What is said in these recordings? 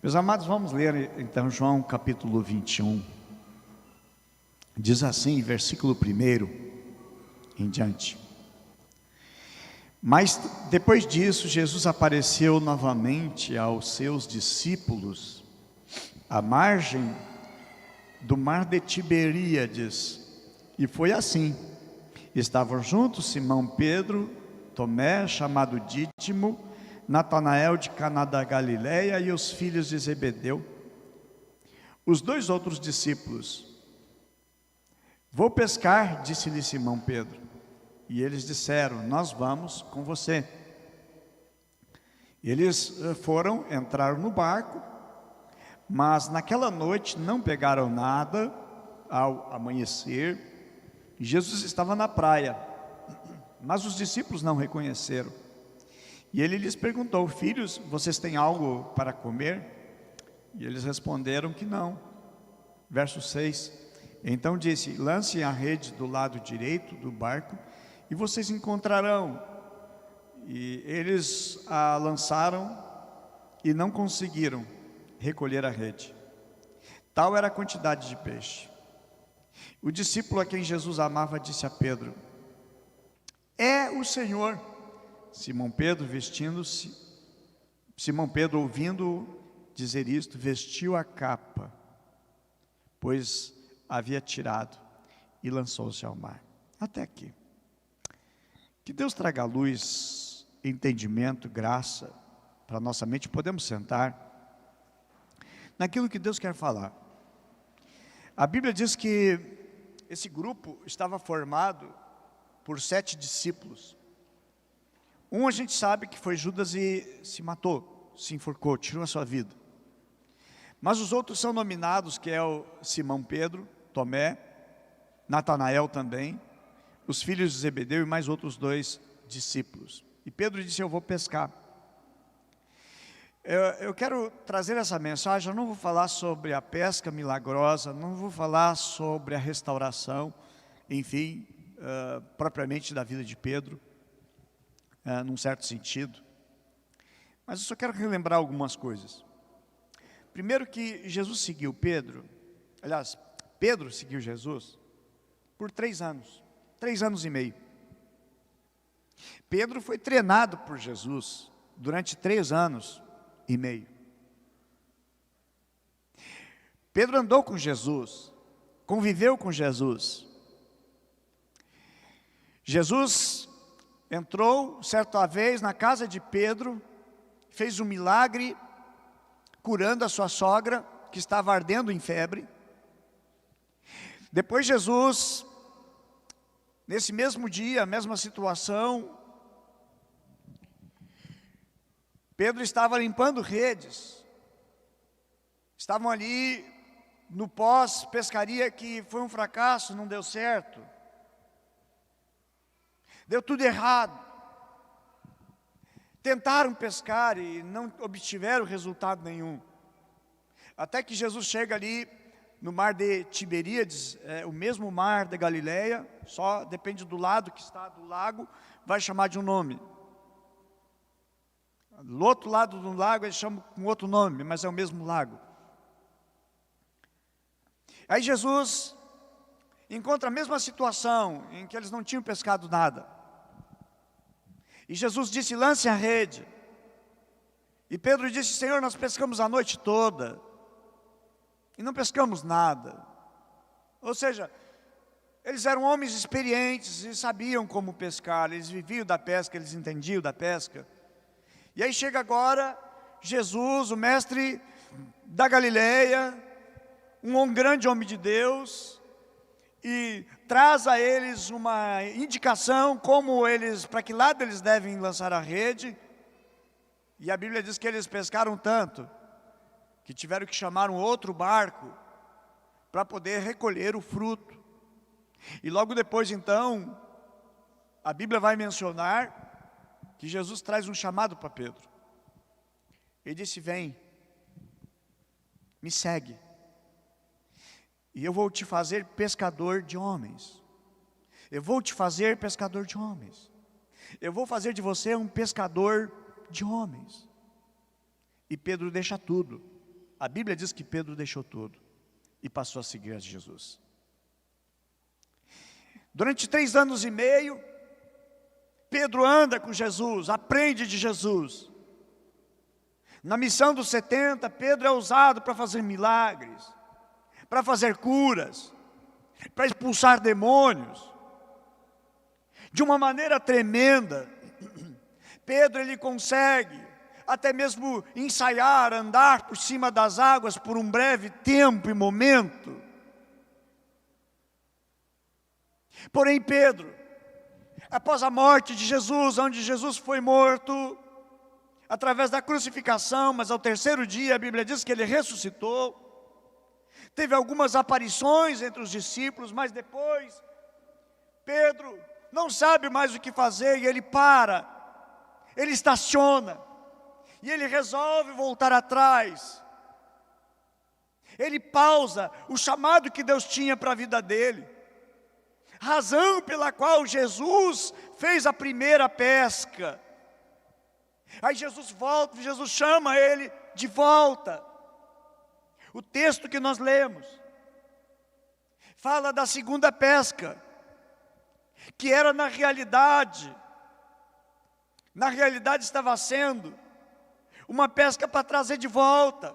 Meus amados, vamos ler então João capítulo 21. Diz assim, versículo 1 em diante. Mas depois disso, Jesus apareceu novamente aos seus discípulos à margem do mar de Tiberíades. E foi assim: estavam juntos Simão Pedro, Tomé, chamado Dídimo, Natanael de Caná da Galileia e os filhos de Zebedeu. Os dois outros discípulos. Vou pescar, disse-lhe Simão Pedro. E eles disseram, nós vamos com você. Eles entraram no barco, mas naquela noite não pegaram nada. Ao amanhecer, Jesus estava na praia, mas os discípulos não reconheceram. E ele lhes perguntou, filhos, vocês têm algo para comer? E eles responderam que não. Verso 6, então disse, lancem a rede do lado direito do barco e vocês encontrarão. E eles a lançaram e não conseguiram recolher a rede. Tal era a quantidade de peixe. O discípulo a quem Jesus amava disse a Pedro, é o Senhor. Simão Pedro ouvindo dizer isto, vestiu a capa, pois havia tirado, e lançou-se ao mar. Até aqui. Que Deus traga luz, entendimento, graça para a nossa mente. Podemos sentar naquilo que Deus quer falar. A Bíblia diz que esse grupo estava formado por 7 discípulos. Um a gente sabe que foi Judas e se matou, se enforcou, tirou a sua vida. Mas os outros são nominados, que é o Simão Pedro, Tomé, Natanael também, os filhos de Zebedeu e mais outros 2 discípulos. E Pedro disse, eu vou pescar. Eu quero trazer essa mensagem, eu não vou falar sobre a pesca milagrosa, não vou falar sobre a restauração, enfim, propriamente da vida de Pedro, num certo sentido. Mas eu só quero relembrar algumas coisas. Primeiro que Jesus seguiu Pedro, aliás, Pedro seguiu Jesus por 3 anos, 3 anos e meio. Pedro foi treinado por Jesus durante 3 anos e meio. Pedro andou com Jesus, conviveu com Jesus. Jesus entrou certa vez na casa de Pedro, fez um milagre, curando a sua sogra, que estava ardendo em febre. Depois Jesus, nesse mesmo dia, a mesma situação, Pedro estava limpando redes. Estavam ali no pós-pescaria que foi um fracasso, não deu certo. Deu tudo errado. Tentaram pescar e não obtiveram resultado nenhum. Até que Jesus chega ali no mar de Tiberíades, o mesmo mar da Galileia, só depende do lado que está do lago, vai chamar de um nome. Do outro lado do lago eles chamam com outro nome, mas é o mesmo lago. Aí Jesus encontra a mesma situação, em que eles não tinham pescado nada. E Jesus disse, lance a rede. E Pedro disse, Senhor, nós pescamos a noite toda e não pescamos nada. Ou seja, eles eram homens experientes e sabiam como pescar, eles viviam da pesca, eles entendiam da pesca. E aí chega agora Jesus, o mestre da Galileia, um grande homem de Deus, e traz a eles uma indicação para que lado eles devem lançar a rede. E a Bíblia diz que eles pescaram tanto, que tiveram que chamar um outro barco, para poder recolher o fruto. E logo depois então, a Bíblia vai mencionar que Jesus traz um chamado para Pedro. Ele disse, vem, me segue. E eu vou te fazer pescador de homens. Eu vou te fazer pescador de homens. Eu vou fazer de você um pescador de homens. E Pedro deixa tudo. A Bíblia diz que Pedro deixou tudo e passou a seguir a Jesus. Durante 3 anos e meio, Pedro anda com Jesus, aprende de Jesus. Na missão dos 70, Pedro é usado para fazer milagres, para fazer curas, para expulsar demônios. De uma maneira tremenda, Pedro ele consegue até mesmo ensaiar, andar por cima das águas por um breve tempo e momento. Porém Pedro, após a morte de Jesus, onde Jesus foi morto através da crucificação, mas ao 3º dia a Bíblia diz que ele ressuscitou. Teve algumas aparições entre os discípulos, mas depois Pedro não sabe mais o que fazer e ele para, ele estaciona e ele resolve voltar atrás. Ele pausa o chamado que Deus tinha para a vida dele, razão pela qual Jesus fez a primeira pesca. Aí Jesus volta, Jesus chama ele de volta. O texto que nós lemos fala da segunda pesca, que era na realidade estava sendo uma pesca para trazer de volta,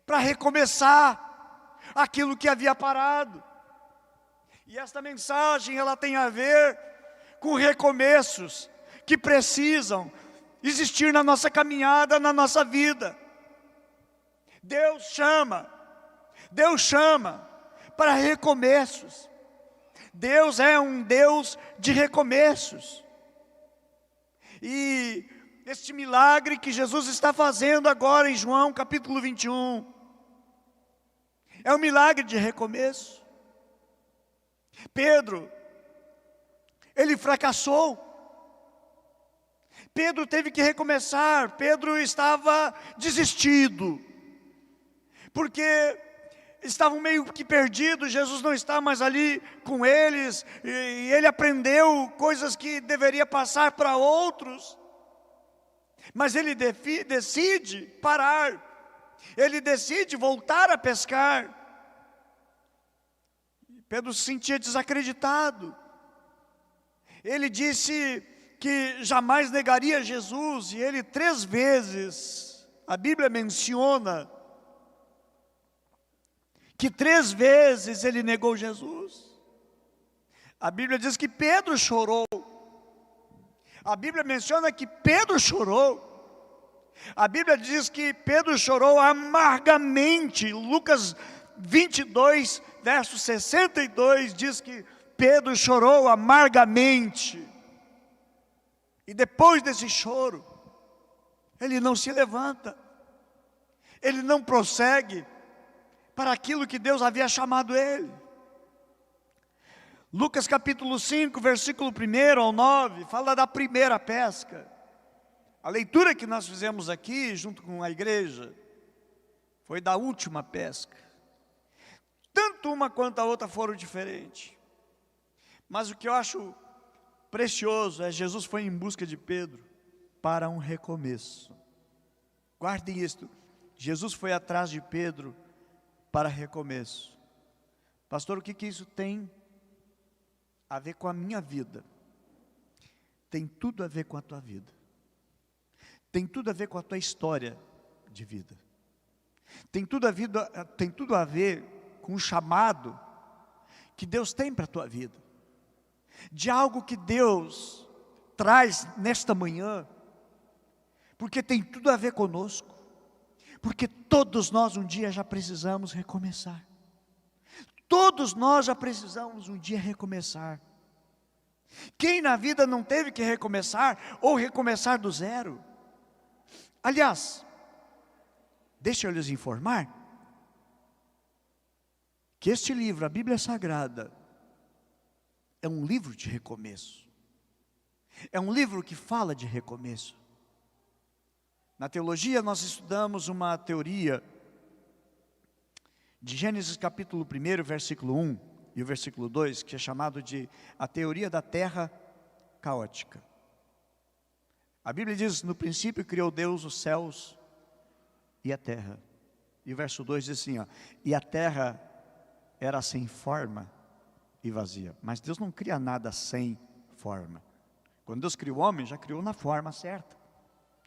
para recomeçar aquilo que havia parado. E esta mensagem ela tem a ver com recomeços que precisam existir na nossa caminhada, na nossa vida. Deus chama para recomeços. Deus é um Deus de recomeços. E este milagre que Jesus está fazendo agora em João capítulo 21, é um milagre de recomeço. Pedro, ele fracassou. Pedro teve que recomeçar. Pedro estava desistido, porque estavam meio que perdidos. Jesus não está mais ali com eles, e ele aprendeu coisas que deveria passar para outros. Mas ele decide parar, ele decide voltar a pescar. Pedro se sentia desacreditado. Ele disse que jamais negaria Jesus, e ele 3 vezes, a Bíblia menciona que 3 vezes ele negou Jesus. A Bíblia diz que Pedro chorou. A Bíblia menciona que Pedro chorou. A Bíblia diz que Pedro chorou amargamente. Lucas 22, verso 62, diz que Pedro chorou amargamente. E depois desse choro, ele não se levanta, ele não prossegue para aquilo que Deus havia chamado ele. Lucas capítulo 5, versículo 1 ao 9, fala da primeira pesca. A leitura que nós fizemos aqui, junto com a igreja, foi da última pesca. Tanto uma quanto a outra foram diferentes. Mas o que eu acho precioso é Jesus foi em busca de Pedro para um recomeço. Guardem isto, Jesus foi atrás de Pedro para recomeço. Pastor, o que isso tem a ver com a minha vida? Tem tudo a ver com a tua vida. Tem tudo a ver com a tua história de vida. Tem tudo a ver com o chamado que Deus tem para a tua vida. De algo que Deus traz nesta manhã, porque tem tudo a ver conosco. Porque todos nós um dia já precisamos recomeçar. Todos nós já precisamos um dia recomeçar. Quem na vida não teve que recomeçar, ou recomeçar do zero? Aliás, deixa eu lhes informar, que este livro, a Bíblia Sagrada, é um livro de recomeço. É um livro que fala de recomeço. Na teologia nós estudamos uma teoria de Gênesis capítulo 1, versículo 1 e o versículo 2, que é chamado de a teoria da terra caótica. A Bíblia diz, no princípio criou Deus os céus e a terra. E o verso 2 diz assim, ó, e a terra era sem forma e vazia. Mas Deus não cria nada sem forma. Quando Deus criou o homem, já criou na forma certa,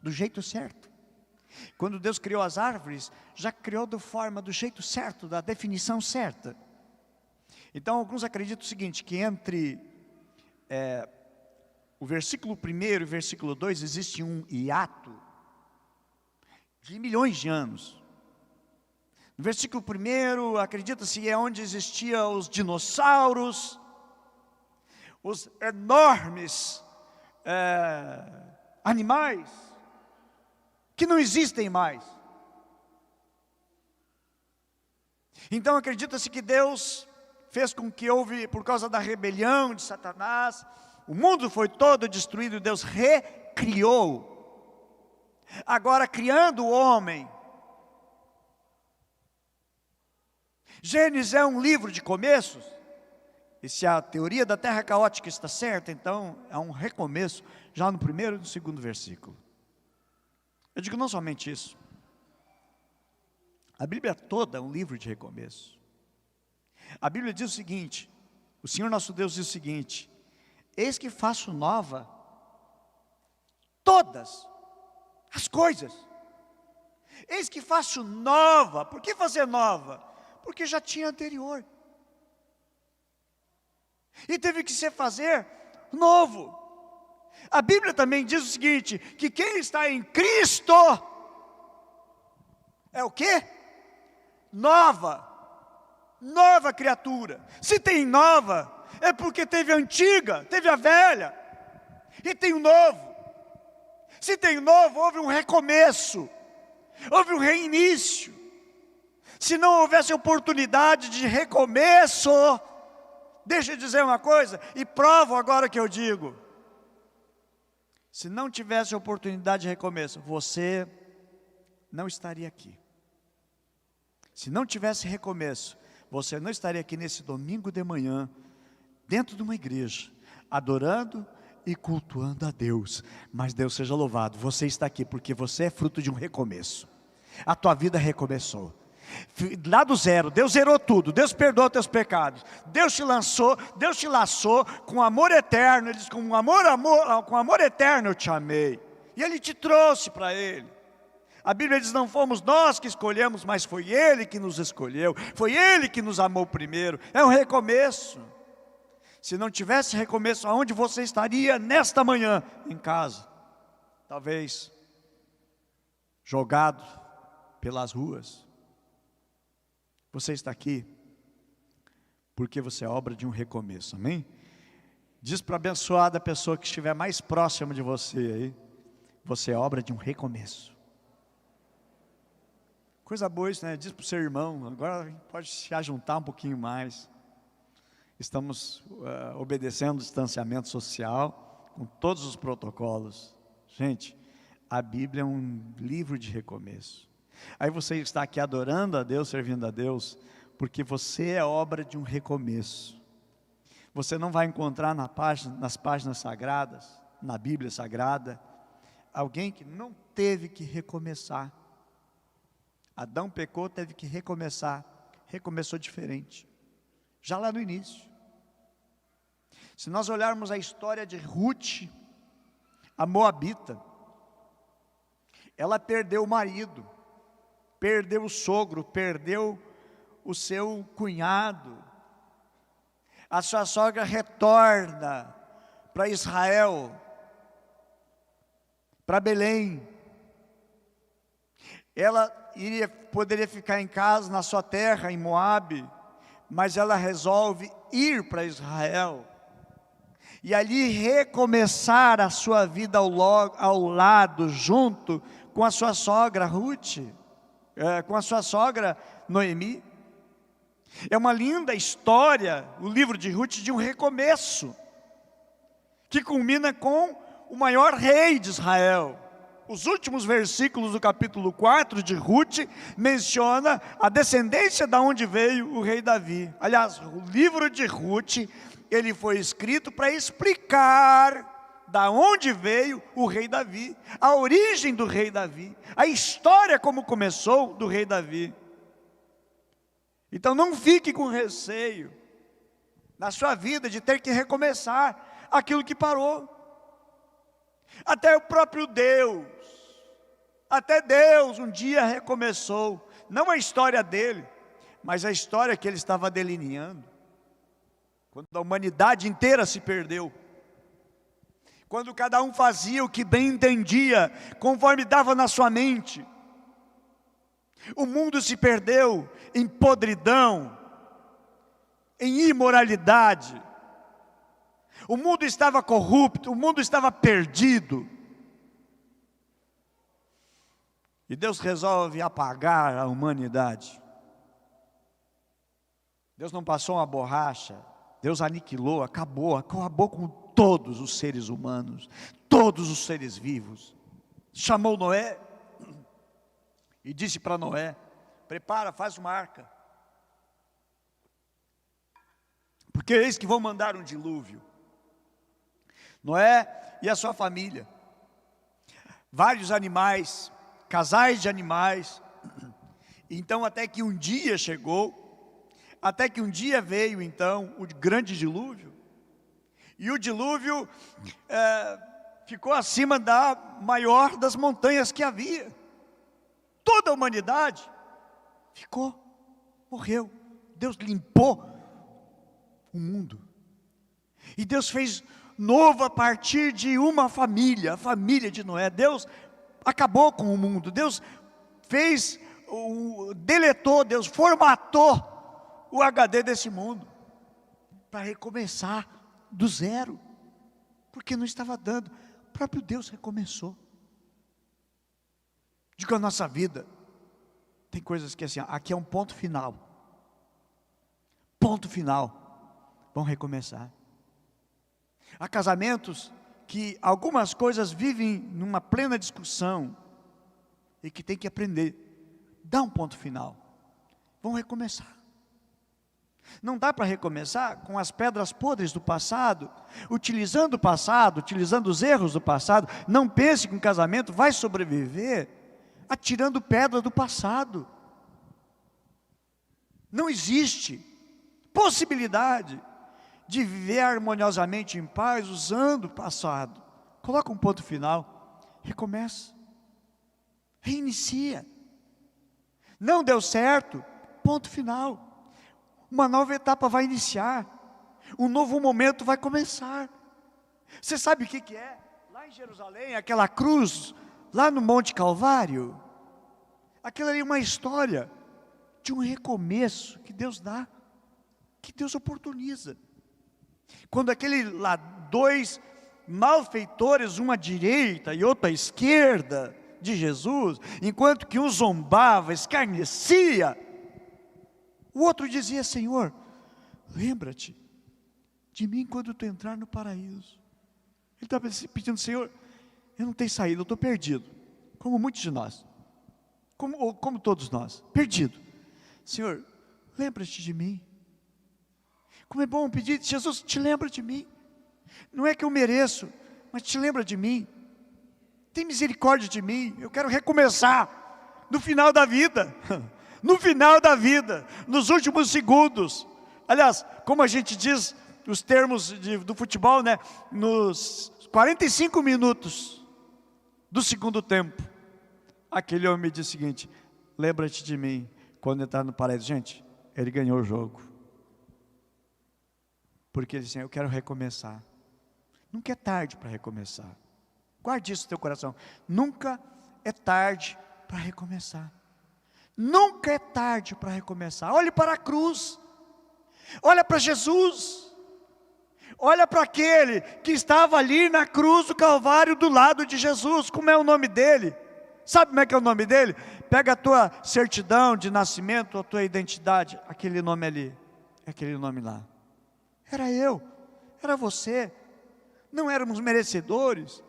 do jeito certo. Quando Deus criou as árvores, já criou da forma, do jeito certo, da definição certa. Então alguns acreditam o seguinte, que entre o versículo 1 e o versículo 2 existe um hiato de milhões de anos. No versículo 1, acredita-se, é onde existiam os dinossauros, os enormes animais, que não existem mais. Então acredita-se que Deus fez com que houve, por causa da rebelião de Satanás, o mundo foi todo destruído e Deus recriou. Agora criando o homem, Gênesis é um livro de começos, e se a teoria da terra caótica está certa, então é um recomeço, já no primeiro e no segundo versículo. Eu digo não somente isso, a Bíblia toda é um livro de recomeço. A Bíblia diz o seguinte, o Senhor nosso Deus diz o seguinte, eis que faço nova todas as coisas. Eis que faço nova. Por que fazer nova? Porque já tinha anterior. E teve que se fazer novo. A Bíblia também diz o seguinte, que quem está em Cristo é o quê? Nova criatura. Se tem nova, é porque teve a antiga, teve a velha, e tem o novo. Se tem novo, houve um recomeço, houve um reinício. Se não houvesse oportunidade de recomeço, deixa eu dizer uma coisa, e provo agora que eu digo, se não tivesse oportunidade de recomeço, você não estaria aqui. Se não tivesse recomeço, você não estaria aqui nesse domingo de manhã, dentro de uma igreja, adorando e cultuando a Deus. Mas Deus seja louvado, você está aqui porque você é fruto de um recomeço. A tua vida recomeçou. Lá do zero, Deus zerou tudo, Deus perdoou teus pecados, Deus te laçou com amor eterno. Ele diz, com amor eterno eu te amei, e Ele te trouxe para Ele. A Bíblia diz, não fomos nós que escolhemos, mas foi Ele que nos escolheu, foi Ele que nos amou primeiro. É um recomeço. Se não tivesse recomeço, aonde você estaria nesta manhã? Em casa, talvez jogado pelas ruas. Você está aqui porque você é obra de um recomeço, amém? Diz para a abençoada pessoa que estiver mais próxima de você aí, você é obra de um recomeço. Coisa boa isso, né? Diz para o seu irmão, agora pode se ajuntar um pouquinho mais. Estamos obedecendo o distanciamento social, com todos os protocolos. Gente, a Bíblia é um livro de recomeço. Aí você está aqui adorando a Deus, servindo a Deus, porque você é obra de um recomeço. Você não vai encontrar nas páginas sagradas, na Bíblia Sagrada, alguém que não teve que recomeçar. Adão pecou, teve que recomeçar, recomeçou diferente, já lá no início. Se nós olharmos a história de Ruth, a moabita, ela perdeu o marido, perdeu o sogro, perdeu o seu cunhado. A sua sogra retorna para Israel, para Belém. Ela poderia ficar em casa, na sua terra, em Moabe, mas ela resolve ir para Israel, e ali recomeçar a sua vida ao lado, junto com a sua sogra Ruth, com a sua sogra Noemi. É uma linda história, o livro de Ruth, de um recomeço, que culmina com o maior rei de Israel. Os últimos versículos do capítulo 4 de Ruth menciona a descendência da onde veio o rei Davi. Aliás, o livro de Ruth, ele foi escrito para explicar da onde veio o rei Davi, a origem do rei Davi, a história como começou do rei Davi. Então não fique com receio na sua vida de ter que recomeçar aquilo que parou. Até o próprio Deus, até Deus um dia recomeçou, não a história dele, mas a história que ele estava delineando. Quando a humanidade inteira se perdeu, quando cada um fazia o que bem entendia, conforme dava na sua mente, o mundo se perdeu em podridão, em imoralidade, o mundo estava corrupto, o mundo estava perdido, e Deus resolve apagar a humanidade. Deus não passou uma borracha, Deus aniquilou, acabou com todos os seres humanos, todos os seres vivos. Chamou Noé e disse para Noé: prepara, faz uma arca, porque eis que vou mandar um dilúvio. Noé e a sua família, vários animais, casais de animais. Então até que um dia chegou, até que um dia veio então o grande dilúvio. E o dilúvio ficou acima da maior das montanhas que havia. Toda a humanidade ficou, morreu. Deus limpou o mundo. E Deus fez novo a partir de uma família, a família de Noé. Deus acabou com o mundo. Deus fez, deletou, Deus formatou o HD desse mundo para recomeçar do zero, porque não estava dando. O próprio Deus recomeçou. Digo, a nossa vida tem coisas que assim, aqui é um ponto final. Ponto final. Vão recomeçar. Há casamentos que algumas coisas vivem numa plena discussão e que tem que aprender. Dá um ponto final. Vão recomeçar. Não dá para recomeçar com as pedras podres do passado, utilizando o passado, utilizando os erros do passado. Não pense que um casamento vai sobreviver atirando pedra do passado. Não existe possibilidade de viver harmoniosamente em paz usando o passado. Coloca um ponto final, recomeça, reinicia. Não deu certo, ponto final. Uma nova etapa vai iniciar, um novo momento vai começar. Você sabe o que é? Lá em Jerusalém, aquela cruz, lá no Monte Calvário, aquilo ali é uma história de um recomeço que Deus dá, que Deus oportuniza. Quando aquele lá, dois malfeitores, uma à direita e outra à esquerda de Jesus, enquanto que um zombava, escarnecia, o outro dizia: Senhor, lembra-te de mim quando tu entrar no paraíso. Ele estava pedindo: Senhor, eu não tenho saída, eu estou perdido, como muitos de nós, como todos nós, perdido. Senhor, lembra-te de mim. Como é bom pedir: Jesus, te lembra de mim. Não é que eu mereço, mas te lembra de mim. Tem misericórdia de mim, eu quero recomeçar no final da vida. No final da vida, nos últimos segundos. Aliás, como a gente diz os termos do futebol, né? Nos 45 minutos do segundo tempo, aquele homem me disse o seguinte: lembra-te de mim quando entrar no paraíso. Gente, ele ganhou o jogo, porque ele disse: eu quero recomeçar. Nunca é tarde para recomeçar. Guarde isso no teu coração. Nunca é tarde para recomeçar. Nunca é tarde para recomeçar. Olhe para a cruz, olha para Jesus, olha para aquele que estava ali na cruz do Calvário do lado de Jesus. Como é o nome dele? Sabe como é que é o nome dele? Pega a tua certidão de nascimento, a tua identidade, aquele nome ali, aquele nome lá. Era eu, era você. Não éramos merecedores,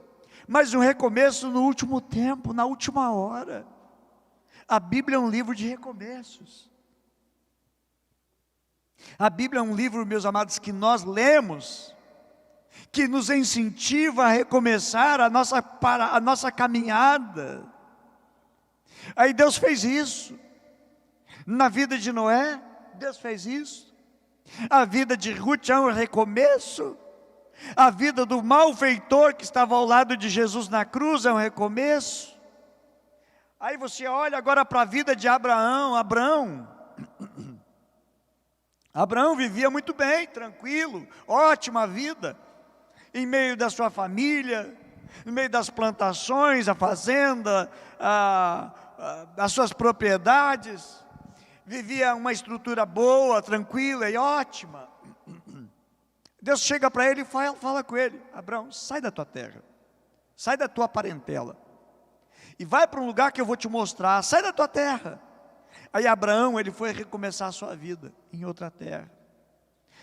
mas um recomeço no último tempo, na última hora. A Bíblia é um livro de recomeços. A Bíblia é um livro, meus amados, que nós lemos que nos incentiva a recomeçar a nossa caminhada. Aí Deus fez isso. Na vida de Noé, Deus fez isso. A vida de Ruth é um recomeço. A vida do malfeitor que estava ao lado de Jesus na cruz é um recomeço. Aí você olha agora para a vida de Abraão. Abraão vivia muito bem, tranquilo, ótima vida, em meio da sua família, no meio das plantações, a fazenda, as suas propriedades. Vivia uma estrutura boa, tranquila e ótima. Deus chega para ele e fala com ele: Abraão, sai da tua terra, sai da tua parentela, e vai para um lugar que eu vou te mostrar. Sai da tua terra. Aí Abraão, ele foi recomeçar a sua vida em outra terra.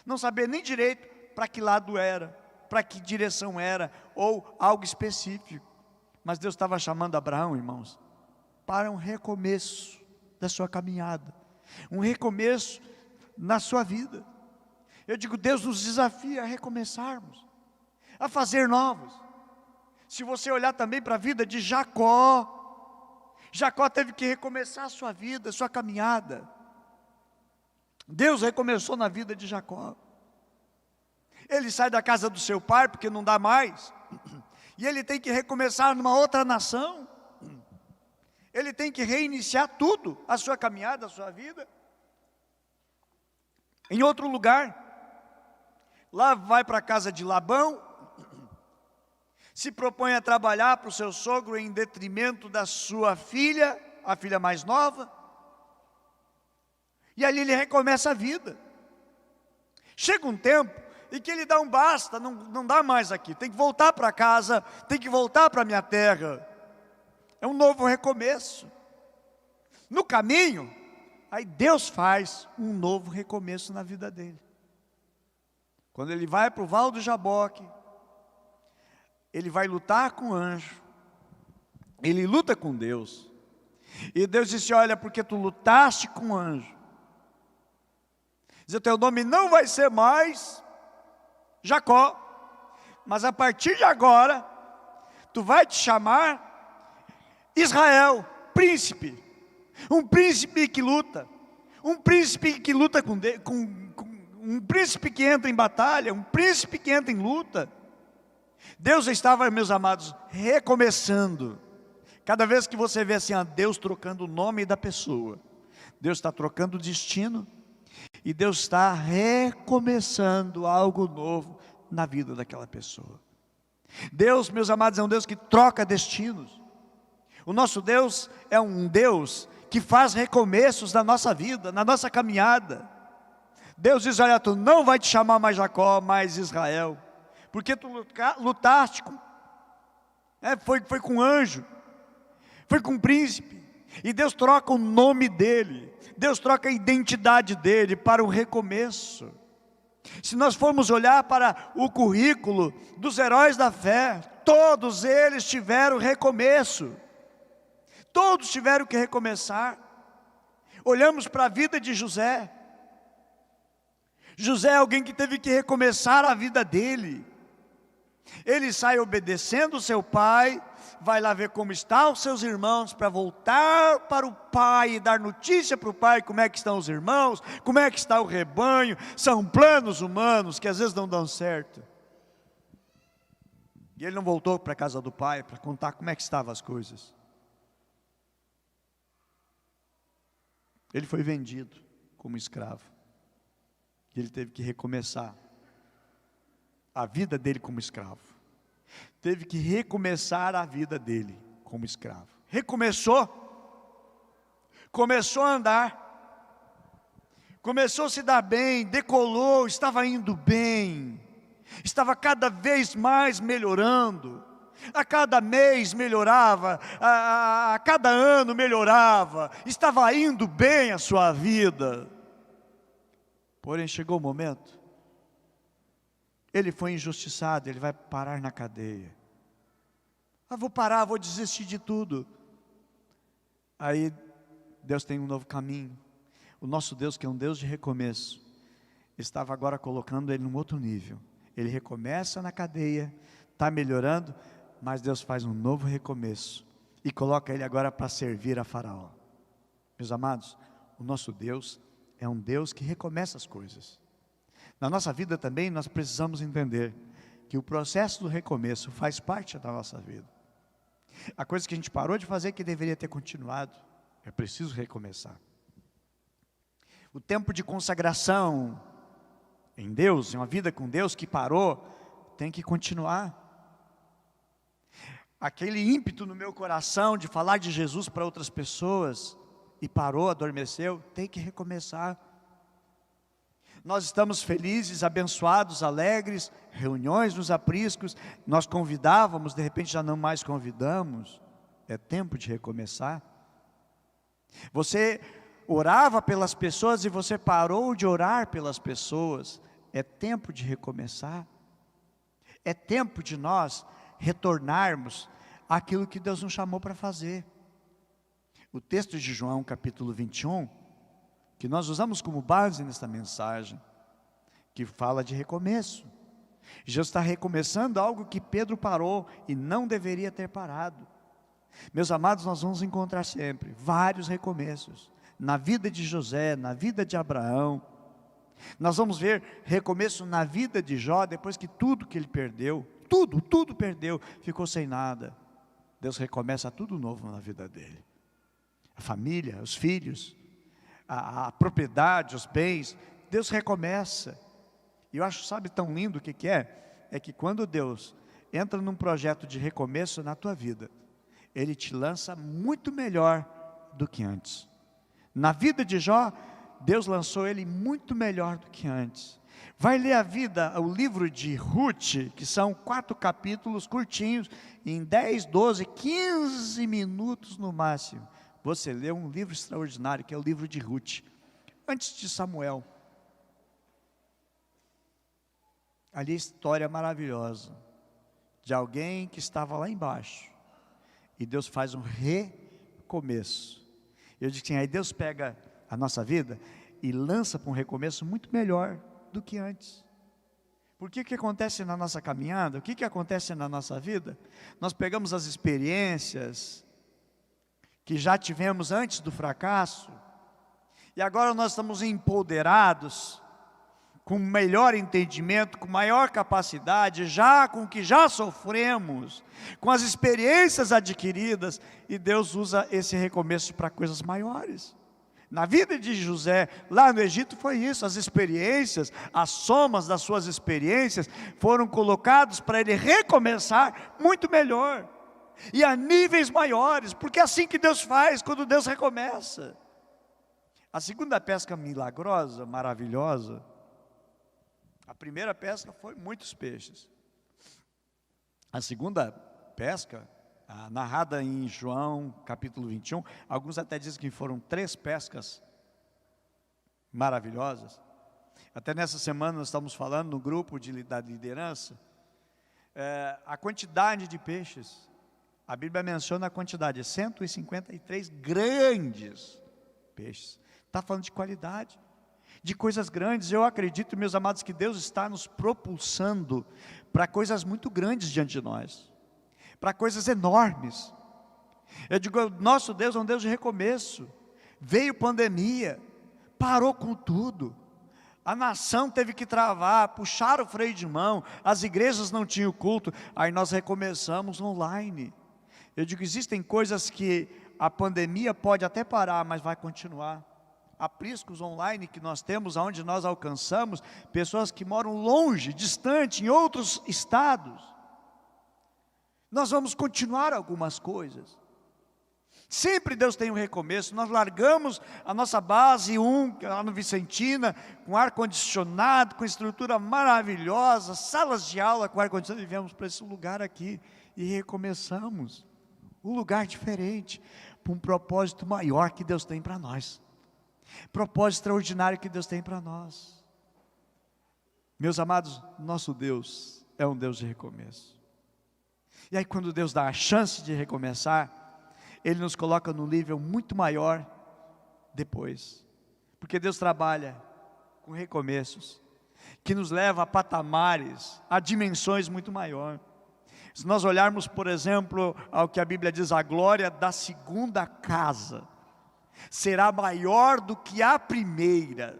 Não sabia nem direito para que lado era, para que direção era, ou algo específico. Mas Deus estava chamando Abraão, irmãos, para um recomeço da sua caminhada, um recomeço na sua vida. Eu digo, Deus nos desafia a recomeçarmos, a fazer novos. Se você olhar também para a vida de Jacó, Jacó teve que recomeçar a sua vida, a sua caminhada. Deus recomeçou na vida de Jacó. Ele sai da casa do seu pai, porque não dá mais, e ele tem que recomeçar numa outra nação. Ele tem que reiniciar tudo, a sua caminhada, a sua vida, em outro lugar. Lá vai para a casa de Labão, se propõe a trabalhar para o seu sogro em detrimento da sua filha, a filha mais nova, e ali ele recomeça a vida. Chega um tempo em que ele dá um basta, não dá mais aqui, tem que voltar para casa, tem que voltar para a minha terra. É um novo recomeço. No caminho, aí Deus faz um novo recomeço na vida dele. Quando ele vai para o Val do Jaboque, ele vai lutar com o anjo, ele luta com Deus, e Deus disse: olha, porque tu lutaste com o anjo, diz, o teu nome não vai ser mais Jacó, mas a partir de agora, tu vai te chamar Israel, príncipe, um príncipe que luta, um príncipe que luta um príncipe que entra em batalha, um príncipe que entra em luta. Deus estava, meus amados, recomeçando. Cada vez que você vê assim, Deus trocando o nome da pessoa, Deus está trocando o destino, e Deus está recomeçando algo novo na vida daquela pessoa. Deus, meus amados, é um Deus que troca destinos. O nosso Deus é um Deus que faz recomeços na nossa vida, na nossa caminhada. Deus diz: olha, tu não vai te chamar mais Jacó, mais Israel, porque tu lutaste foi com um anjo, foi com um príncipe, e Deus troca o nome dele, Deus troca a identidade dele para o recomeço. Se nós formos olhar para o currículo dos heróis da fé, todos eles tiveram recomeço, todos tiveram que recomeçar. Olhamos para a vida de José. José é alguém que teve que recomeçar a vida dele. Ele sai obedecendo o seu pai, vai lá ver como estão os seus irmãos, para voltar para o pai e dar notícia para o pai como é que estão os irmãos, como é que está o rebanho. São planos humanos que às vezes não dão certo. E ele não voltou para a casa do pai para contar como é que estavam as coisas. Ele foi vendido como escravo. E ele teve que recomeçar a vida dele como escravo. Teve que recomeçar a vida dele como escravo. Recomeçou. Começou a andar. Começou a se dar bem, decolou, estava indo bem. Estava cada vez mais melhorando. A cada mês melhorava, a cada ano melhorava. Estava indo bem a sua vida. Porém chegou o momento, ele foi injustiçado, ele vai parar na cadeia. Vou parar, vou desistir de tudo. Aí Deus tem um novo caminho. O nosso Deus, que é um Deus de recomeço, estava agora colocando ele num outro nível. ele recomeça na cadeia, está melhorando, mas Deus faz um novo recomeço e coloca ele agora para servir a Faraó. Meus amados, o nosso Deus é um Deus que recomeça as coisas. Na nossa vida também nós precisamos entender que o processo do recomeço faz parte da nossa vida. A coisa que a gente parou de fazer que deveria ter continuado, é preciso recomeçar. O tempo de consagração em Deus, em uma vida com Deus que parou, tem que continuar. Aquele ímpeto no meu coração de falar de Jesus para outras pessoas, e parou, adormeceu, tem que recomeçar. Nós estamos felizes, abençoados, alegres, reuniões nos apriscos, nós convidávamos, de repente já não mais convidamos, é tempo de recomeçar. Você orava pelas pessoas e você parou de orar pelas pessoas, é tempo de recomeçar. É tempo de nós retornarmos àquilo que Deus nos chamou para fazer. O texto de João capítulo 21, que nós usamos como base nesta mensagem, que fala de recomeço. Jesus está recomeçando algo que Pedro parou e não deveria ter parado. Meus amados, nós vamos encontrar sempre vários recomeços, na vida de José, na vida de Abraão. Nós vamos ver recomeço na vida de Jó, depois que tudo que ele perdeu, tudo perdeu, ficou sem nada. Deus recomeça tudo novo na vida dele. A família, os filhos, a propriedade, os bens, Deus recomeça. E eu acho, sabe, tão lindo o que é? É que quando Deus entra num projeto de recomeço na tua vida, Ele te lança muito melhor do que antes. Na vida de Jó, Deus lançou ele muito melhor do que antes. Vai ler a vida, o livro de Ruth, que são 4 capítulos curtinhos, em 10, 12, 15 minutos no máximo. Você lê um livro extraordinário, que é o livro de Ruth, antes de Samuel. Ali a história maravilhosa, de alguém que estava lá embaixo, e Deus faz um recomeço. Eu digo assim, aí Deus pega a nossa vida e lança para um recomeço muito melhor do que antes. Porque o que acontece na nossa caminhada, o que acontece na nossa vida? Nós pegamos as experiências que já tivemos antes do fracasso, e agora nós estamos empoderados, com melhor entendimento, com maior capacidade, já com o que já sofremos, com as experiências adquiridas, e Deus usa esse recomeço para coisas maiores. Na vida de José, lá no Egito foi isso, as experiências, as somas das suas experiências, foram colocados para ele recomeçar muito melhor, e a níveis maiores, porque é assim que Deus faz, quando Deus recomeça. A segunda pesca milagrosa, maravilhosa, a primeira pesca foi muitos peixes. A segunda pesca, narrada em João capítulo 21, alguns até dizem que foram 3 pescas maravilhosas. Até nessa semana nós estamos falando no grupo da liderança, a quantidade de peixes. A Bíblia menciona a quantidade, 153 grandes peixes. Está falando de qualidade, de coisas grandes. Eu acredito, meus amados, que Deus está nos propulsando para coisas muito grandes diante de nós, para coisas enormes. Eu digo, nosso Deus é um Deus de recomeço. Veio pandemia, parou com tudo, a nação teve que travar, puxar o freio de mão, as igrejas não tinham culto, aí nós recomeçamos online. Eu digo, existem coisas que a pandemia pode até parar, mas vai continuar. Apriscos online que nós temos, onde nós alcançamos pessoas que moram longe, distante, em outros estados. Nós vamos continuar algumas coisas. Sempre Deus tem um recomeço. Nós largamos a nossa base lá no Vicentina, com ar-condicionado, com estrutura maravilhosa, salas de aula com ar-condicionado, e viemos para esse lugar aqui e recomeçamos. Um lugar diferente, para um propósito maior que Deus tem para nós. Propósito extraordinário que Deus tem para nós. Meus amados, nosso Deus é um Deus de recomeço. E aí quando Deus dá a chance de recomeçar, Ele nos coloca num nível muito maior depois. Porque Deus trabalha com recomeços. que nos leva a patamares, a dimensões muito maiores. Se nós olharmos, por exemplo, ao que a Bíblia diz, a glória da segunda casa será maior do que a primeira.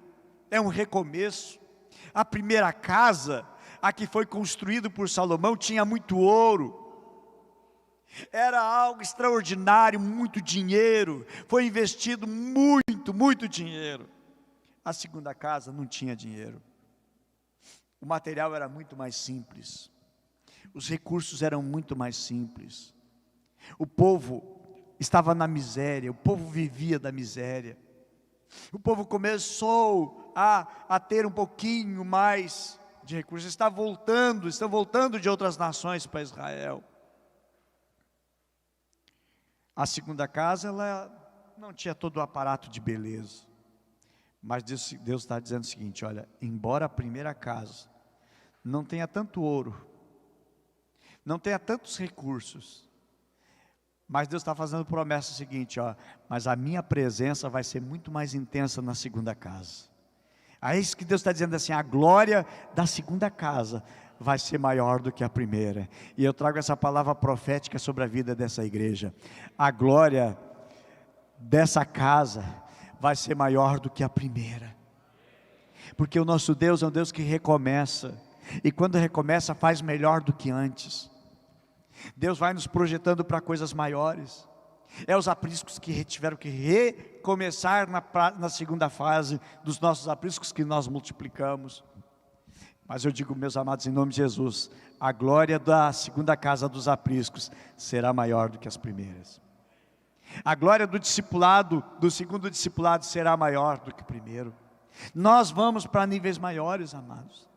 É um recomeço. A primeira casa, a que foi construída por Salomão, tinha muito ouro. Era algo extraordinário, muito dinheiro. Foi investido muito dinheiro. A segunda casa não tinha dinheiro. O material era muito mais simples. Os recursos eram muito mais simples. O povo estava na miséria, o povo vivia da miséria. O povo começou a ter um pouquinho mais de recursos. Estão voltando de outras nações para Israel. A segunda casa, ela não tinha todo o aparato de beleza. Mas Deus está dizendo o seguinte, olha, embora a primeira casa não tenha tanto ouro, não tenha tantos recursos, mas Deus está fazendo promessa seguinte, ó, mas a minha presença vai ser muito mais intensa na segunda casa. É isso que Deus está dizendo assim, a glória da segunda casa vai ser maior do que a primeira. E eu trago essa palavra profética sobre a vida dessa igreja. A glória dessa casa vai ser maior do que a primeira. Porque o nosso Deus é um Deus que recomeça. E quando recomeça, faz melhor do que antes. Deus vai nos projetando para coisas maiores. É os apriscos que tiveram que recomeçar na segunda fase dos nossos apriscos que nós multiplicamos. Mas eu digo, meus amados, em nome de Jesus, a glória da segunda casa dos apriscos será maior do que as primeiras. A glória do discipulado, do segundo discipulado, será maior do que o primeiro. Nós vamos para níveis maiores, amados.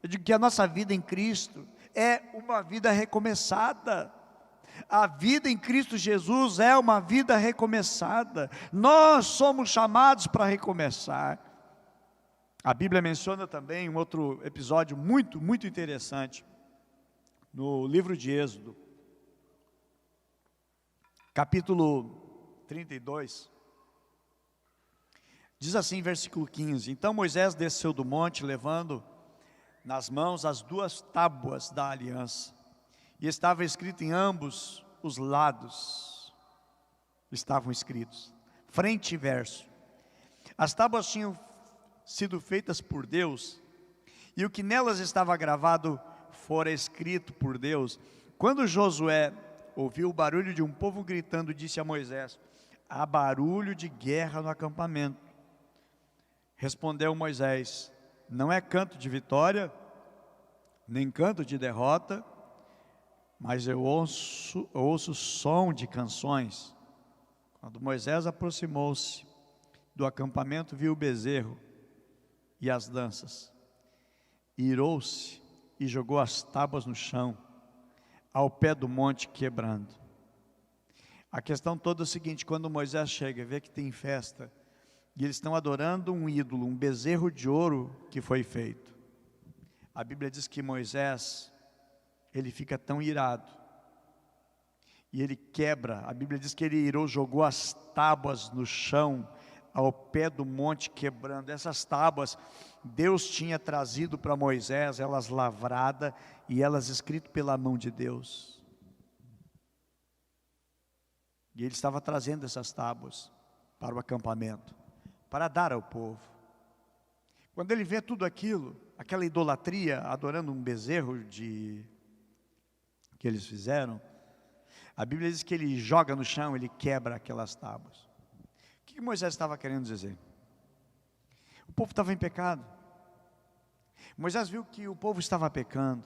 Eu digo que a nossa vida em Cristo é uma vida recomeçada. A vida em Cristo Jesus é uma vida recomeçada. Nós somos chamados para recomeçar. A Bíblia menciona também um outro episódio muito interessante. No livro de Êxodo, capítulo 32. Diz assim, versículo 15: Então Moisés desceu do monte, levando nas mãos as 2 tábuas da aliança, e estava escrito em ambos os lados, estavam escritos, frente e verso. As tábuas tinham sido feitas por Deus, e o que nelas estava gravado fora escrito por Deus. Quando Josué ouviu o barulho de um povo gritando, disse a Moisés: há barulho de guerra no acampamento. Respondeu Moisés: não é canto de vitória, nem canto de derrota, mas eu ouço som de canções. Quando Moisés aproximou-se do acampamento, viu o bezerro e as danças, irou-se e jogou as tábuas no chão, ao pé do monte, quebrando. A questão toda é o seguinte: quando Moisés chega e vê que tem festa, e eles estão adorando um ídolo, um bezerro de ouro que foi feito, a Bíblia diz que Moisés, ele fica tão irado, e ele quebra. A Bíblia diz que ele irou, jogou as tábuas no chão, ao pé do monte, quebrando. Essas tábuas, Deus tinha trazido para Moisés, elas lavradas, e elas escritas pela mão de Deus. E ele estava trazendo essas tábuas para o acampamento, para dar ao povo. Quando ele vê tudo aquilo, aquela idolatria, adorando um bezerro que eles fizeram, a Bíblia diz que ele joga no chão, ele quebra aquelas tábuas. O que Moisés estava querendo dizer? O povo estava em pecado. Moisés viu que o povo estava pecando.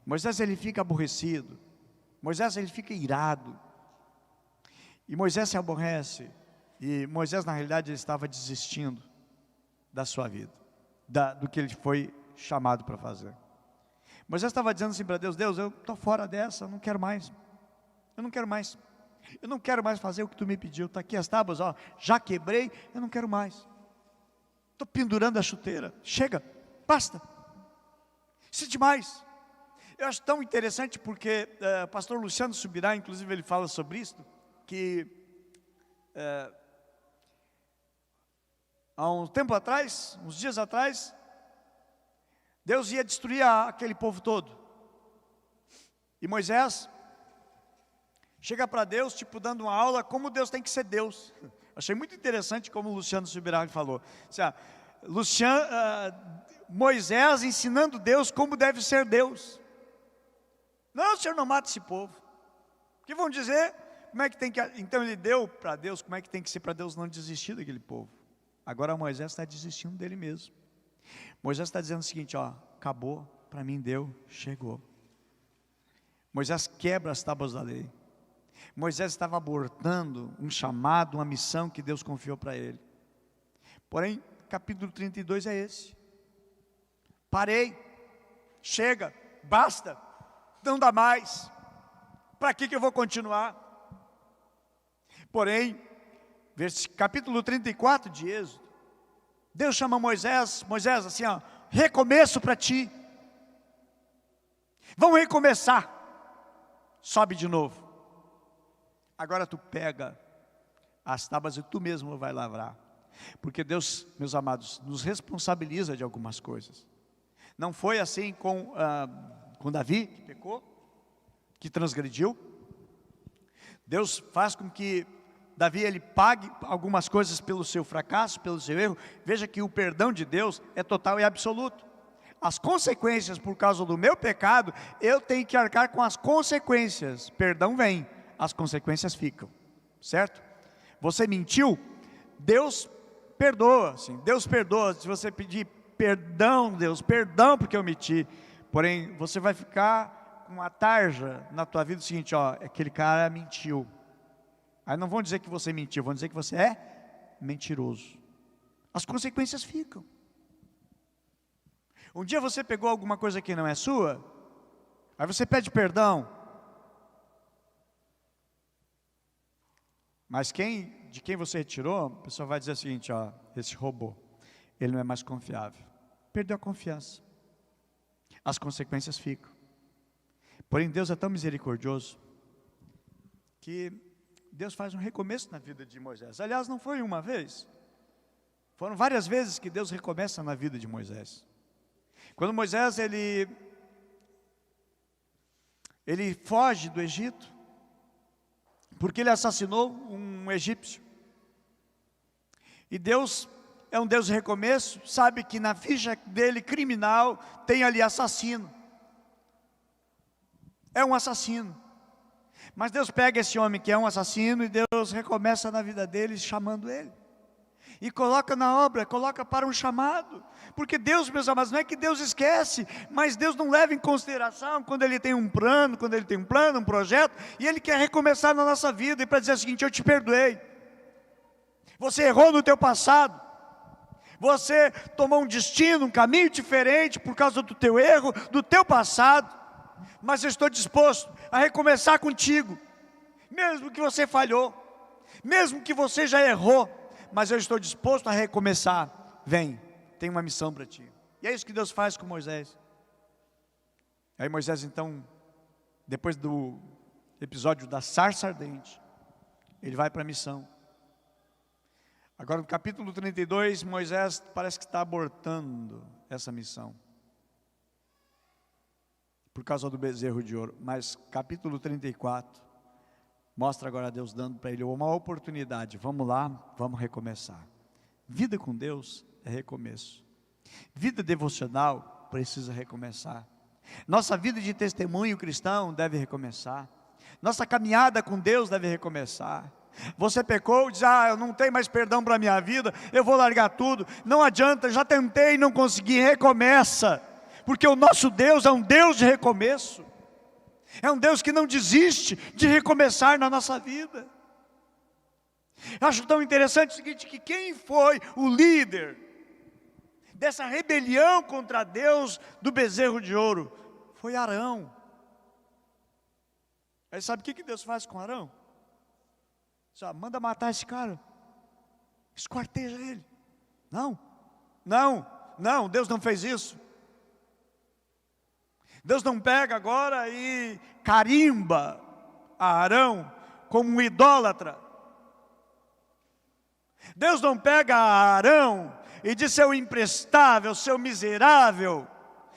Moisés, ele fica aborrecido. Moisés, ele fica irado. E Moisés se aborrece. E Moisés, na realidade, ele estava desistindo da sua vida, do que ele foi chamado para fazer. Moisés estava dizendo assim para Deus: Deus, eu estou fora dessa, eu não quero mais. Eu não quero mais. Eu não quero mais fazer o que tu me pediu. Está aqui as tábuas, ó, já quebrei, eu não quero mais. Estou pendurando a chuteira. Chega, basta. Isso é demais. Eu acho tão interessante porque o pastor Luciano Subirá, inclusive, ele fala sobre isso, que há um tempo atrás, uns dias atrás, Deus ia destruir aquele povo todo. E Moisés chega para Deus, tipo, dando uma aula como Deus tem que ser Deus. Achei muito interessante como o Luciano Subirá falou. Moisés ensinando Deus como deve ser Deus. Não, o Senhor não mata esse povo. O que vão dizer? Como é que tem que... Então ele deu para Deus como é que tem que ser para Deus não desistir daquele povo. Agora Moisés está desistindo dele mesmo. Moisés está dizendo o seguinte, ó, acabou, para mim deu, chegou. Moisés quebra as tábuas da lei. Moisés estava abortando um chamado, uma missão que Deus confiou para ele. Porém, capítulo 32 é esse. Parei, chega, basta, não dá mais. Para que eu vou continuar? Porém, capítulo 34 de Êxodo, Deus chama Moisés assim, ó, recomeço para ti. Vamos recomeçar. Sobe de novo. Agora tu pega as tábuas e tu mesmo vai lavrar. Porque Deus, meus amados, nos responsabiliza de algumas coisas. Não foi assim com Davi, que pecou, que transgrediu. Deus faz com que Davi ele pague algumas coisas pelo seu fracasso, pelo seu erro. Veja que o perdão de Deus é total e absoluto. As consequências por causa do meu pecado, eu tenho que arcar com as consequências. Perdão vem, as consequências ficam, certo? Você mentiu, Deus perdoa, sim, Deus perdoa. Se você pedir perdão, Deus, perdão porque eu menti. Porém, você vai ficar com uma tarja na tua vida, o seguinte, ó, aquele cara mentiu. Aí não vão dizer que você mentiu, vão dizer que você é mentiroso. As consequências ficam. Um dia você pegou alguma coisa que não é sua, aí você pede perdão. Mas de quem você retirou, a pessoa vai dizer o seguinte, ó, esse roubou, ele não é mais confiável. Perdeu a confiança. As consequências ficam. Porém, Deus é tão misericordioso, que Deus faz um recomeço na vida de Moisés. Aliás, não foi uma vez. Foram várias vezes que Deus recomeça na vida de Moisés. Quando Moisés, ele foge do Egito, porque ele assassinou um egípcio. E Deus é um Deus de recomeço, sabe que na ficha dele criminal tem ali assassino. É um assassino. Mas Deus pega esse homem que é um assassino e Deus recomeça na vida dele chamando ele. E coloca na obra, coloca para um chamado. Porque Deus, meus amados, não é que Deus esquece, mas Deus não leva em consideração quando Ele tem um plano, um projeto, e Ele quer recomeçar na nossa vida, e para dizer o seguinte, eu te perdoei. Você errou no teu passado, você tomou um destino, um caminho diferente, por causa do teu erro, do teu passado, mas eu estou disposto a recomeçar contigo, mesmo que você falhou, mesmo que você já errou, mas eu estou disposto a recomeçar. Vem, tem uma missão para ti. E é isso que Deus faz com Moisés. Aí Moisés então, depois do episódio da sarça ardente, ele vai para a missão. Agora no capítulo 32, Moisés parece que está abortando essa missão, por causa do bezerro de ouro. Mas capítulo 34, mostra agora Deus dando para ele uma oportunidade. Vamos lá, vamos recomeçar. Vida com Deus é recomeço. Vida devocional precisa recomeçar. Nossa vida de testemunho cristão deve recomeçar. Nossa caminhada com Deus deve recomeçar. Você pecou, diz, eu não tenho mais perdão para a minha vida, eu vou largar tudo. Não adianta, já tentei, não consegui, recomeça. Porque o nosso Deus é um Deus de recomeço. É um Deus que não desiste de recomeçar na nossa vida. Eu acho tão interessante o seguinte, que quem foi o líder dessa rebelião contra Deus do bezerro de ouro? Foi Arão. Aí sabe o que Deus faz com Arão? Só manda matar esse cara, esquarteja ele. Não, Deus não fez isso. Deus não pega agora e carimba a Arão como um idólatra. Deus não pega a Arão e diz, seu imprestável, seu miserável,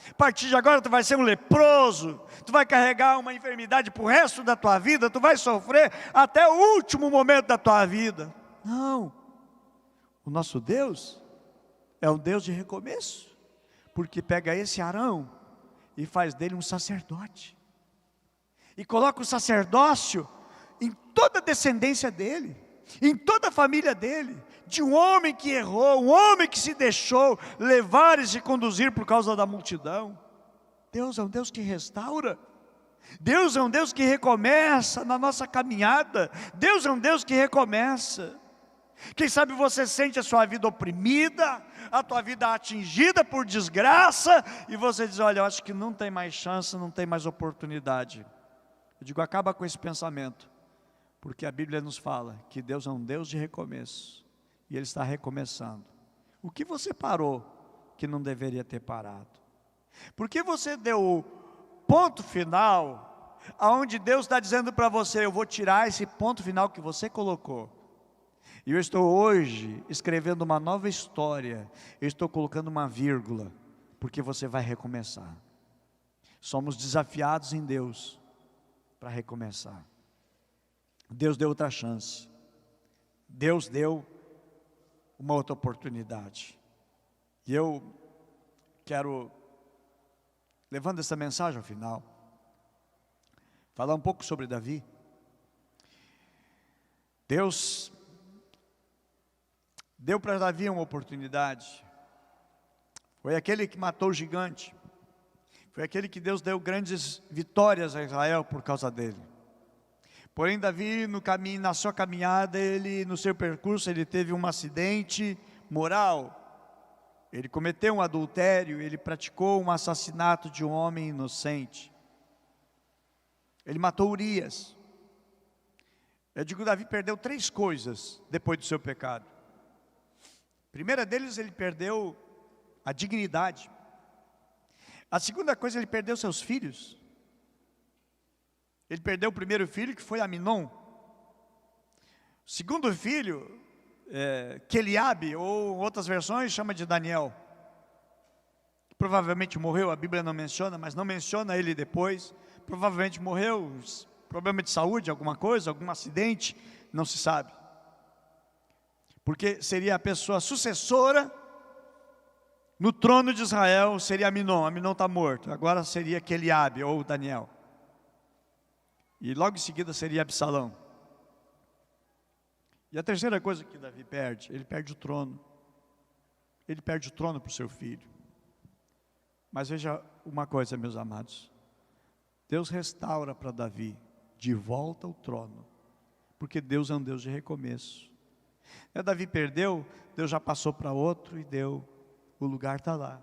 A partir de agora tu vai ser um leproso, tu vai carregar uma enfermidade para o resto da tua vida, tu vai sofrer até o último momento da tua vida. Não, o nosso Deus é um Deus de recomeço, porque pega esse Arão e faz dele um sacerdote, e coloca o sacerdócio em toda a descendência dele, em toda a família dele, de um homem que errou, um homem que se deixou levar e se conduzir por causa da multidão. Deus é um Deus que restaura, Deus é um Deus que recomeça na nossa caminhada, Deus é um Deus que recomeça. Quem sabe você sente a sua vida oprimida, a tua vida atingida por desgraça, e você diz, olha, eu acho que não tem mais chance, não tem mais oportunidade. Eu digo, acaba com esse pensamento, porque a Bíblia nos fala que Deus é um Deus de recomeço, e Ele está recomeçando. O que você parou que não deveria ter parado? Por que você deu o ponto final, aonde Deus está dizendo para você, eu vou tirar esse ponto final que você colocou, e eu estou hoje escrevendo uma nova história, eu estou colocando uma vírgula, porque você vai recomeçar. Somos desafiados em Deus para recomeçar. Deus deu outra chance, Deus deu uma outra oportunidade, e eu quero, levando essa mensagem ao final, falar um pouco sobre Davi. Deus deu para Davi uma oportunidade, foi aquele que matou o gigante, foi aquele que Deus deu grandes vitórias a Israel por causa dele. Porém Davi no caminho, na sua caminhada, no seu percurso, ele teve um acidente moral, ele cometeu um adultério, ele praticou um assassinato de um homem inocente, ele matou Urias. Eu digo, Davi perdeu 3 coisas depois do seu pecado. A primeira deles, ele perdeu a dignidade. A segunda coisa, ele perdeu seus filhos. Ele perdeu o primeiro filho, que foi Aminon. O segundo filho, Queliabe, ou outras versões, chama de Daniel. Provavelmente morreu, a Bíblia não menciona, mas não menciona ele depois. Provavelmente morreu, problema de saúde, alguma coisa, algum acidente, não se sabe. Porque seria a pessoa sucessora no trono de Israel, seria Aminon. Aminon está morto, agora seria Queliabe ou Daniel. E logo em seguida seria Absalão. E a terceira coisa que Davi perde, ele perde o trono. Ele perde o trono para o seu filho. Mas veja uma coisa, meus amados, Deus restaura para Davi de volta o trono, porque Deus é um Deus de recomeço. Davi perdeu, Deus já passou para outro e deu, o lugar está lá.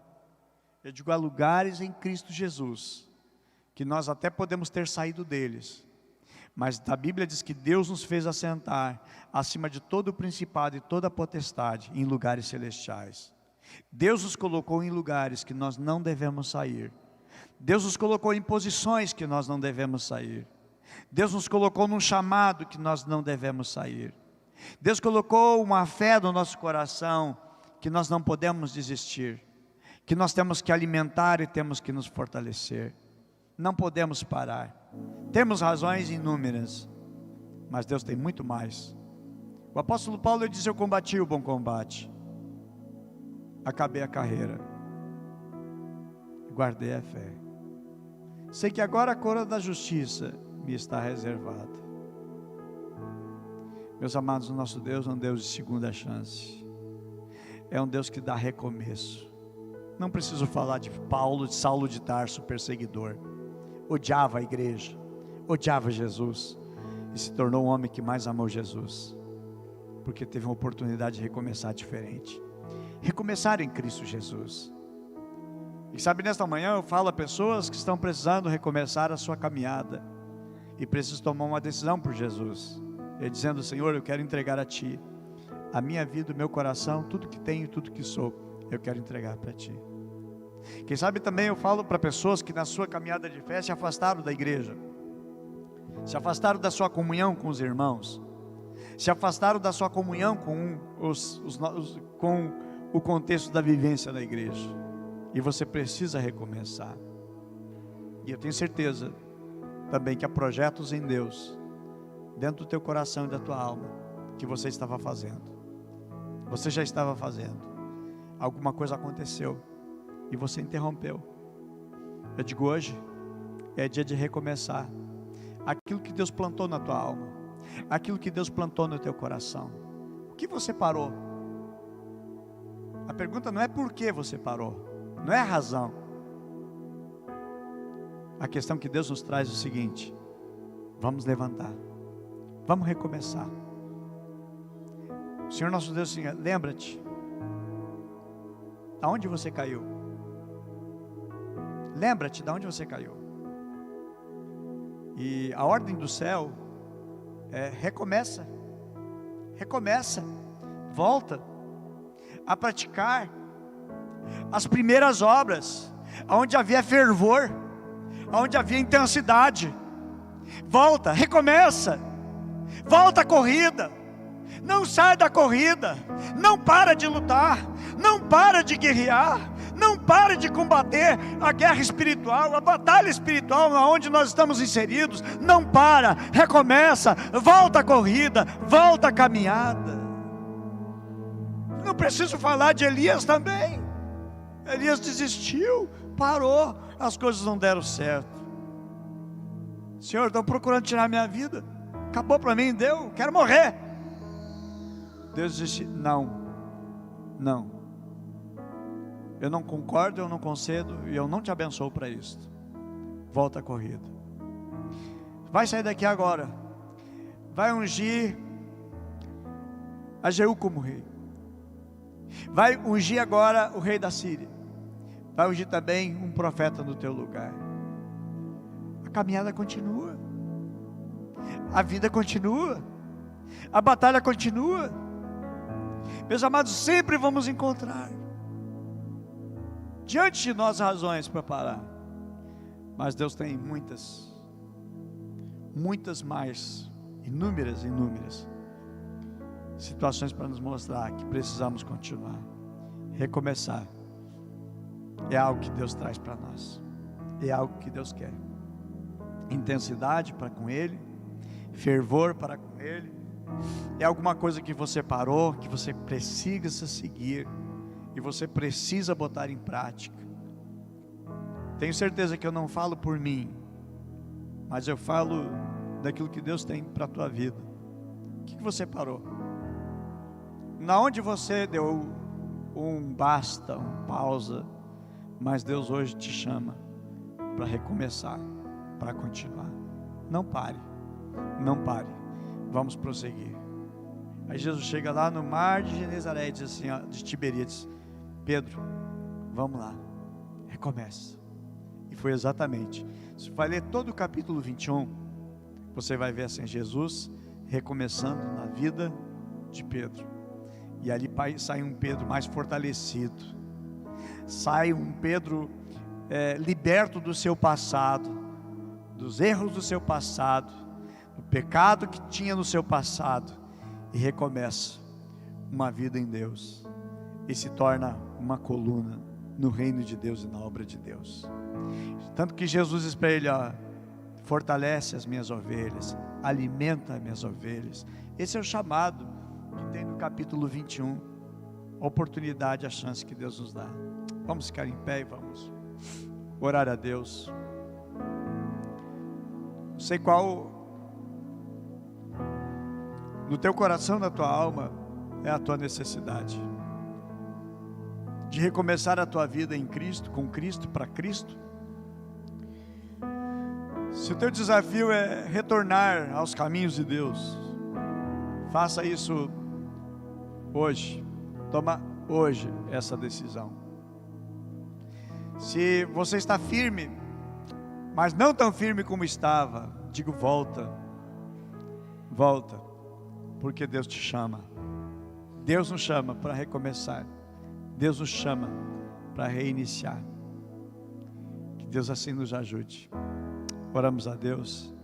Eu digo, há lugares em Cristo Jesus, que nós até podemos ter saído deles, mas a Bíblia diz que Deus nos fez assentar acima de todo o principado e toda a potestade, em lugares celestiais. Deus nos colocou em lugares que nós não devemos sair. Deus nos colocou em posições que nós não devemos sair. Deus nos colocou num chamado que nós não devemos sair. Deus colocou uma fé no nosso coração que nós não podemos desistir, que nós temos que alimentar e temos que nos fortalecer. Não podemos parar. Temos razões inúmeras, mas Deus tem muito mais. O apóstolo Paulo diz, eu combati o bom combate, acabei a carreira, guardei a fé. Sei que agora a coroa da justiça me está reservada. Meus amados, o nosso Deus é um Deus de segunda chance. É um Deus que dá recomeço. Não preciso falar de Paulo, de Saulo de Tarso, perseguidor. Odiava a igreja, odiava Jesus, e se tornou o homem que mais amou Jesus, porque teve uma oportunidade de recomeçar diferente. Recomeçar em Cristo Jesus. E sabe, nesta manhã eu falo a pessoas que estão precisando recomeçar a sua caminhada, e precisam tomar uma decisão por Jesus, e dizendo, Senhor, eu quero entregar a Ti a minha vida, o meu coração, tudo que tenho, tudo que sou, eu quero entregar para Ti. Quem sabe também eu falo para pessoas que na sua caminhada de fé se afastaram da igreja, se afastaram da sua comunhão com os irmãos, se afastaram da sua comunhão com o contexto da vivência da igreja. E você precisa recomeçar. E eu tenho certeza também que há projetos em Deus, dentro do teu coração e da tua alma, que você estava fazendo. Você já estava fazendo. Alguma coisa aconteceu e você interrompeu. Eu digo, hoje é dia de recomeçar. Aquilo que Deus plantou na tua alma, aquilo que Deus plantou no teu coração. O que você parou? A pergunta não é por que você parou, não é a razão. A questão que Deus nos traz é o seguinte: vamos levantar, vamos recomeçar. O Senhor nosso Deus, lembra-te, aonde você caiu? Lembra-te de onde você caiu. E a ordem do céu é: recomeça, volta a praticar as primeiras obras, onde havia fervor, onde havia intensidade. Volta, recomeça, volta a corrida. Não sai da corrida, não para de lutar, não para de guerrear, não para de combater a guerra espiritual, a batalha espiritual onde nós estamos inseridos. Não para, recomeça, volta a corrida, volta a caminhada. Não preciso falar de Elias também. Elias desistiu, parou, as coisas não deram certo. Senhor, estão procurando tirar minha vida, acabou para mim, deu, quero morrer. Deus disse: não, eu não concordo, eu não concedo, e eu não te abençoo para isso. Volta a corrida. Vai sair daqui agora, vai ungir a Jeú como rei, vai ungir agora o rei da Síria, vai ungir também um profeta no teu lugar. A caminhada continua, a vida continua, a batalha continua. Meus amados, sempre vamos encontrar diante de nós razões para parar, mas Deus tem muitas mais, inúmeras situações para nos mostrar que precisamos continuar. Recomeçar é algo que Deus traz para nós, é algo que Deus quer. Intensidade para com Ele, fervor para com Ele. É alguma coisa que você parou, que você precisa seguir, e você precisa botar em prática. Tenho certeza que eu não falo por mim, mas eu falo daquilo que Deus tem para a tua vida. O que você parou? Na onde você deu um basta, um pausa, mas Deus hoje te chama para recomeçar, para continuar. Não pare, vamos prosseguir. Aí Jesus chega lá no mar de Genezaré e diz assim, de Tiberíades: Pedro, vamos lá, recomeça. E foi exatamente. Você vai ler todo o capítulo 21, você vai ver assim, Jesus recomeçando na vida de Pedro. E ali sai um Pedro mais fortalecido, sai um Pedro liberto do seu passado, dos erros do seu passado, do pecado que tinha no seu passado, e recomeça uma vida em Deus, e se torna uma coluna no reino de Deus e na obra de Deus. Tanto que Jesus diz para ele: fortalece as minhas ovelhas, alimenta as minhas ovelhas. Esse é o chamado que tem no capítulo 21, a oportunidade, a chance que Deus nos dá. Vamos ficar em pé e vamos orar a Deus. Não sei qual no teu coração, na tua alma, é a tua necessidade de recomeçar a tua vida em Cristo, com Cristo, para Cristo. Se o teu desafio é retornar aos caminhos de Deus, faça isso hoje. Toma hoje essa decisão. Se você está firme, mas não tão firme como estava, digo: volta, porque Deus te chama. Deus nos chama para recomeçar, Deus nos chama para reiniciar. Que Deus assim nos ajude. Oramos a Deus.